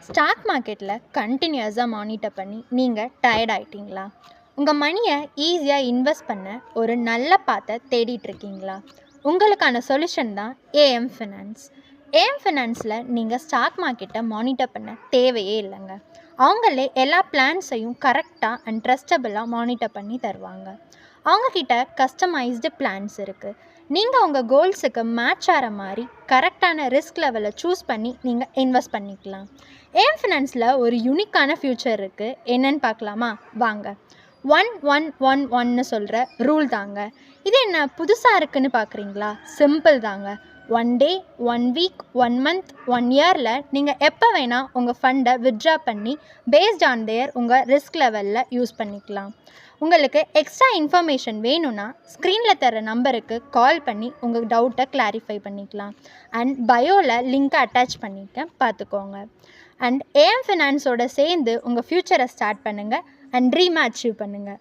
Stock மார்க்கெட்டில் கண்டினியூஸாக monitor பண்ணி நீங்கள் டயர்ட் ஆகிட்டீங்களா? உங்கள் மணியை ஈஸியாக இன்வெஸ்ட் பண்ண ஒரு நல்ல பாத்தை தேடிட்டுருக்கீங்களா? உங்களுக்கான சொல்யூஷன் தான் ஏஎம் ஃபினான்ஸ். ஏஎம் ஃபினான்ஸில் நீங்கள் ஸ்டாக் மார்க்கெட்டை மானிட்டர் பண்ண தேவையே இல்லைங்க. அவங்களே எல்லா பிளான்ஸையும் கரெக்டாக அண்ட் ட்ரஸ்டபுளாக மானிட்டர் பண்ணி தருவாங்க. அவங்கக்கிட்ட கஸ்டமைஸ்டு பிளான்ஸ் இருக்குது. நீங்கள் உங்கள் கோல்ஸுக்கு மேட்ச் ஆகிற மாதிரி கரெக்டான ரிஸ்க் லெவலை சூஸ் பண்ணி நீங்கள் இன்வெஸ்ட் பண்ணிக்கலாம். ஏஎம் ஃபினான்ஸில் ஒரு யூனிக்கான ஃபியூச்சர் இருக்குது. என்னன்னு பார்க்கலாமா? வாங்க. 1111 சொல்கிற ரூல் தாங்க. இது என்ன புதுசாக இருக்குதுன்னு பார்க்குறீங்களா? சிம்பிள் தாங்க. 1 டே, 1 வீக், 1 மந்த், 1 இயரில் நீங்கள் எப்போ வேணால் உங்கள் ஃபண்டை வித்ட்ரா பண்ணி பேஸ்ட் ஆன் தேர் உங்கள் ரிஸ்க் லெவலில் யூஸ் பண்ணிக்கலாம். உங்களுக்கு எக்ஸ்ட்ரா இன்ஃபர்மேஷன் வேணும்னா ஸ்க்ரீனில் தர நம்பருக்கு கால் பண்ணி உங்கள் டவுட்டை கிளாரிஃபை பண்ணிக்கலாம். அண்ட் பயோவில் லிங்க்கை அட்டாச் பண்ணிக்க பார்த்துக்கோங்க. அண்ட் ஏஎம் ஃபினான்ஸோடு சேர்ந்து உங்கள் ஃப்யூச்சரை ஸ்டார்ட் பண்ணுங்கள் அண்ட் ட்ரீமை அச்சீவ் பண்ணுங்கள்.